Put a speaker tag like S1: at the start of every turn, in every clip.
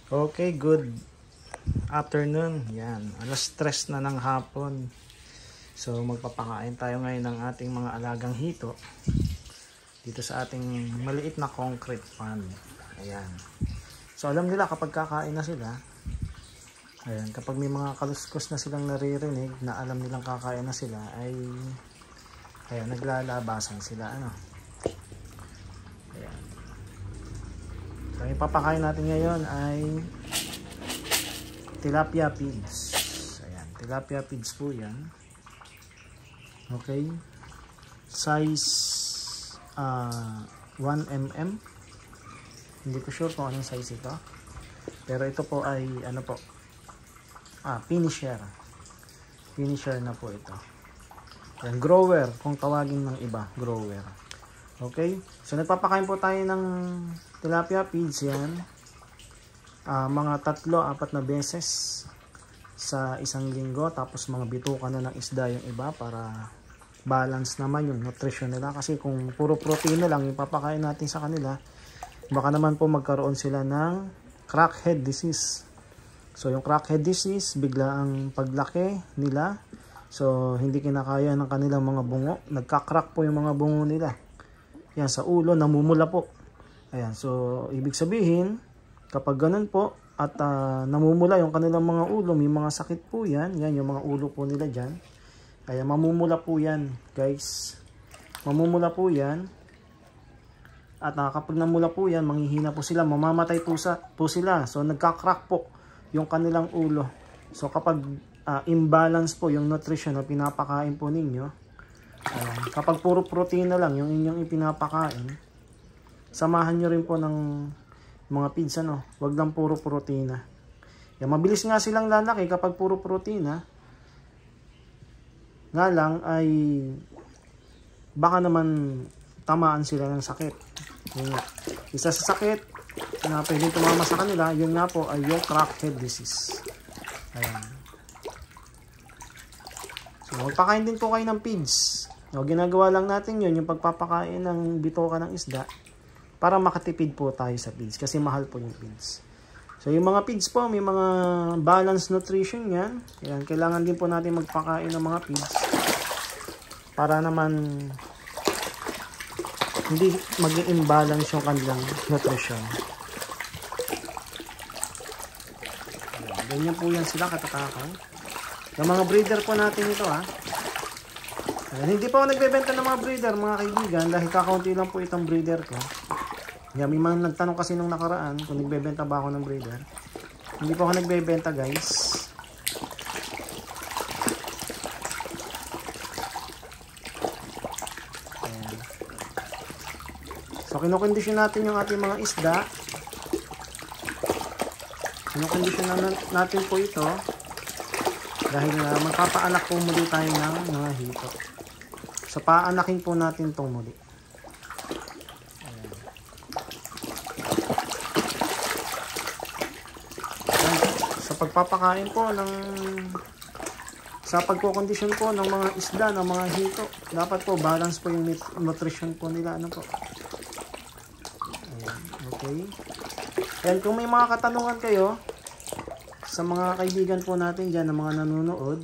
S1: Okay, good afternoon. Yan, alas 3 na ng hapon. So magpapakain tayo ngayon ng ating mga alagang hito dito sa ating maliit na concrete pond. Ayan. So alam nila kapag kakain na sila, ayan, kapag may mga kaluskos na silang naririnig na alam nilang kakain na sila, ay ayan, naglalabasan sila, ano. Ayan. So ang ipapakain natin ngayon ay tilapia feeds. Ayan, tilapia feeds po yan. Okay. Size 1 mm. Hindi ko sure kung anong size ito. Pero ito po ay ano po? Finisher. Finisher na po ito. Ayan, grower kung tawagin ng iba, grower. Okay? So nagpapakain po tayo ng tilapia feeds yan. Mga 3-4 na beses sa isang linggo, tapos mga bituka na ng isda yung iba para balance naman yung nutrition nila, kasi kung puro protein na lang yung papakain natin sa kanila, baka naman po magkaroon sila ng crackhead disease. So yung crackhead disease, bigla ang paglaki nila, so hindi kinakaya ng kanilang mga bungo, nagka-crack po yung mga bungo nila. Yan, sa ulo namumula po. Ayan, so ibig sabihin kapag ganun po at namumula yung kanilang mga ulo, may mga sakit po yan. Yan yung mga ulo po nila dyan. Kaya mamumula po yan, guys. Mamumula po yan. At kapag namula po yan, manghihina po sila. Mamamatay po sila. So nagka-crack po yung kanilang ulo. So kapag imbalance po yung nutrition na pinapakain po ninyo, kapag puro protein na lang yung inyong ipinapakain, samahan nyo rin po ng mga feeds, ano, wag lang puro protina. Yan, mabilis nga silang lalaki kapag puro protina. Nga lang ay baka naman tamaan sila ng sakit. Yun nga. Isa sa sakit na pwedeng tumama sa kanila, yun nga po ay yung crackhead disease. Ayan. So magpakain din po kayo ng feeds. So, ginagawa lang natin yun, yung pagpapakain ng bitoka ng isda, para makatipid po tayo sa feeds kasi mahal po yung feeds. So yung mga feeds po, may mga balanced nutrition yan. Ayan, kailangan din po natin magpakain ng mga feeds para naman hindi mag-imbalance yung kanilang nutrition. Ayan, ganyan po yan sila katatakaw. Yung mga breeder po natin ito, Ayan, hindi pa ako nagbebenta ng mga breeder, mga kaibigan, dahil kakaunti lang po itong breeder ko. Yan, may mga nagtanong kasi nung nakaraan kung nagbebenta ba ako ng breeder. Hindi pa ako nagbebenta, guys. Ayan. So kinokondisyon natin yung ating mga isda. Kinokondisyon natin po ito dahil magpapaanak po muli tayo ng mga hito. So paanakin po natin itong muli. Pagpapakain po sa pagkokondisyon po ng mga isda, ng mga hito, dapat po balance po yung nutrition po nila, ano po. Ayan, okay. Ayan, kung may mga katanungan kayo sa mga kaibigan po natin dyan, ng mga nanonood,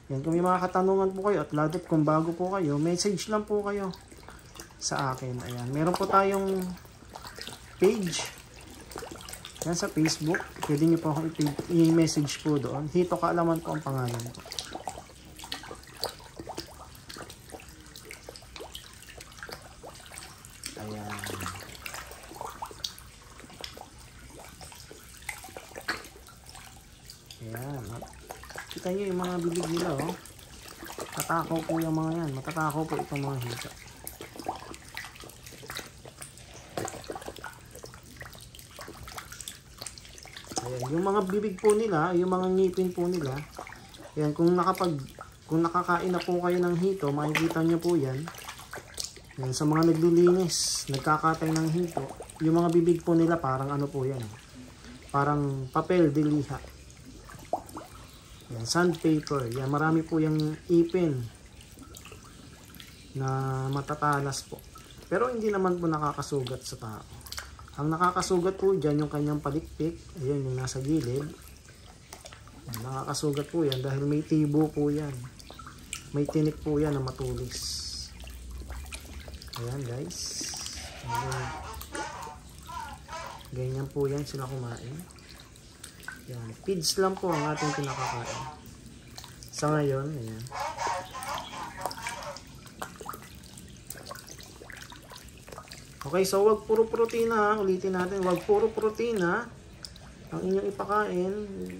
S1: ayan, kung may mga katanungan po kayo at lalo kung bago po kayo, message lang po kayo sa akin. Ayan, meron po tayong page yan sa Facebook. Pwede nyo po akong i-message po doon. Hito Kaalaman po ang pangalan po. Ayan. Ayan. Kita nyo yung mga bibig nila, Matakaw po yung mga yan. Matatakaw po itong mga hito. Ayan, yung mga bibig po nila, yung mga ngipin po nila, ayan, kung nakakain na po kayo ng hito, makikita nyo po yan. Ayan, sa mga naglilinis, nagkakatay ng hito, yung mga bibig po nila parang ano po yan, parang papel de liha. Ayan, sandpaper. Yan, marami po yung ipin na matatalas po. Pero hindi naman po nakakasugat sa tao. Ang nakakasugat po dyan yung kanyang palikpik. Ayan yung nasa gilid. Nakakasugat po yan dahil may tibo po yan. May tinik po yan na matulis. Ayan guys. Ganyan po yan sila kumain. Yan. Feeds lang po ang ating pinakakain. Sa ngayon, ayan. Okay, so wag puro protina. Ulitin natin, wag puro protina ang inyong ipakain.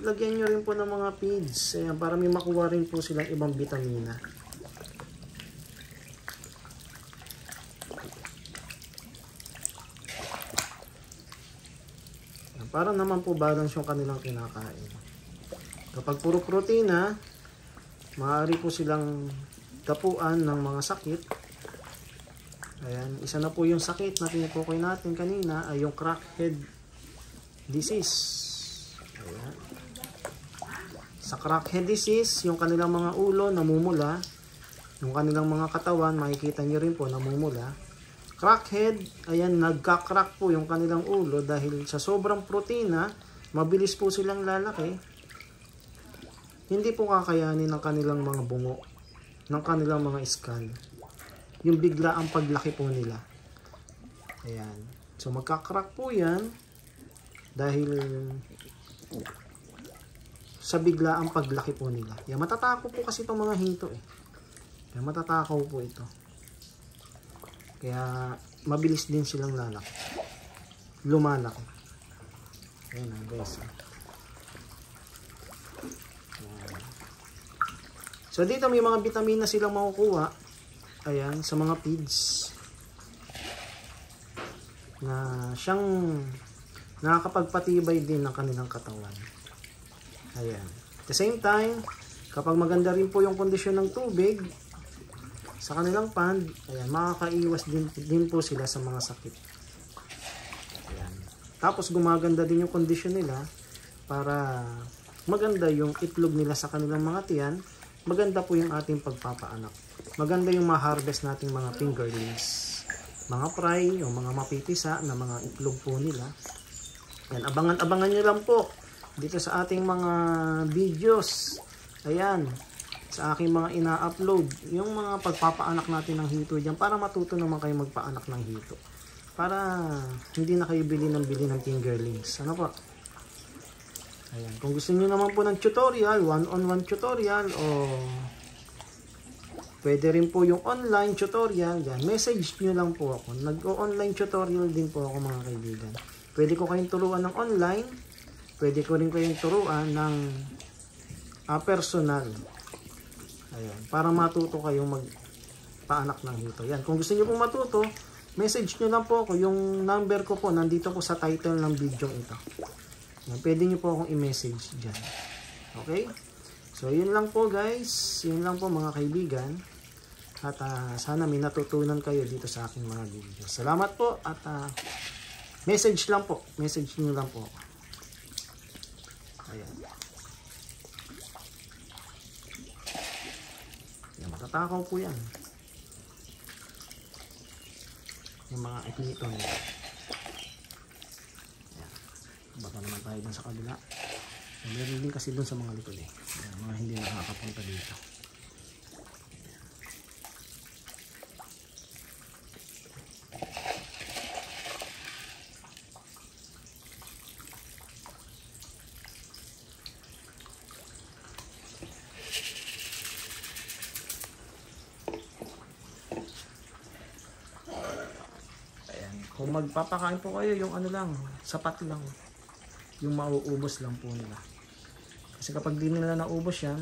S1: Lagyan nyo rin po ng mga feeds. Ayan, para may makuha rin po silang ibang vitamina. Para naman po balance yung kanilang kinakain. Kapag puro protina, maaari po silang tapuan ng mga sakit. Ayan, isa na po yung sakit na tinutukoy natin kanina ay yung crackhead disease. Ayan. Sa crackhead disease, yung kanilang mga ulo namumula, yung kanilang mga katawan, makikita nyo rin po namumula. Crackhead, ayan, nagka-crack po yung kanilang ulo dahil sa sobrang protina, mabilis po silang lalaki. Hindi po kakayanin ng kanilang mga bungo, ng kanilang mga skull. Yung bigla ang paglaki po nila. Ayan. So magka-crack po yan dahil sa bigla ang paglaki po nila. Yan, matatakaw po kasi itong mga hinto eh. Yan, matatakaw po ito. Kaya mabilis din silang lalaki. Lumalaki. Ayan na guys. Ayan. So dito may mga vitamina silang makukuha. Ayan, sa mga feeds. Na siyang nakakapagpatibay din ng kanilang katawan. Ayan. At the same time, kapag maganda rin po yung kondisyon ng tubig, sa kanilang pond, ayan, makakaiwas din po sila sa mga sakit. Ayan. Tapos gumaganda din yung kondisyon nila para maganda yung itlog nila sa kanilang mga tiyan, maganda po yung ating pagpapaanak. Maganda yung ma-harvest nating mga fingerlings, mga fry, yung mga mapipisa na mga itlog po nila. Ayan, abangan nyo lang po dito sa ating mga videos. Ayan. Sa aking mga ina-upload, yung mga pagpapaanak natin ng hito dyan, para matuto naman kayo magpaanak ng hito. Para hindi na kayo bili ng fingerlings. Ano po? Ayan. Kung gusto niyo naman po ng tutorial, one-on-one tutorial, o pwede rin po yung online tutorial, yan, message nyo lang po ako. Nag-online tutorial din po ako mga kaibigan. Pwede ko kayong turuan ng online, pwede ko rin kayong turuan ng personal. Ayan, para matuto kayong magpaanak ng hito. Yan, kung gusto niyo po matuto, message niyo lang po ako. Yung number ko po, nandito po sa title ng video ito. Yan, pwede niyo po akong i-message dyan. Okay? So, yun lang po guys. Yun lang po mga kaibigan. At sana may natutunan kayo dito sa aking mga video. Salamat po at message lang po. Message niyo lang po ako. Ayan. Matatakaw po yan. Yung mga itinito nila. Ayan. Baka naman tayo dun sa kabila. Meron din kasi dun sa mga likod eh. Ayan, mga hindi nakakapunta dito. Kung magpapakain po kayo, yung ano lang, sapat lang. Yung mauubos lang po nila. Kasi kapag di nila naubos yan,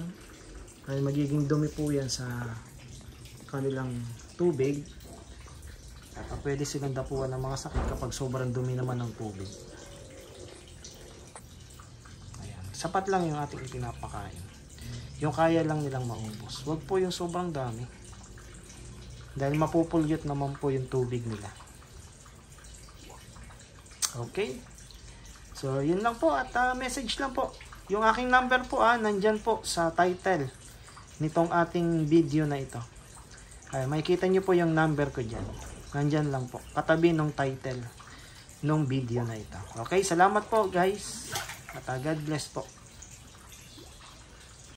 S1: ay magiging dumi po yan sa kanilang tubig. At pwede silang dapuan ng mga sakit kapag sobrang dumi naman ng tubig. Ayan. Sapat lang yung ating pinapakain. Yung kaya lang nilang maubos. Huwag po yung sobrang dami. Dahil mapupulyot naman po yung tubig nila. Okay. So, yun lang po at message lang po. Yung aking number po nandyan po sa title nitong ating video na ito. Ay, makikita nyo po yung number ko dyan. Nandyan lang po. Katabi ng title. nung video na ito. Okay, salamat po guys. At God bless po.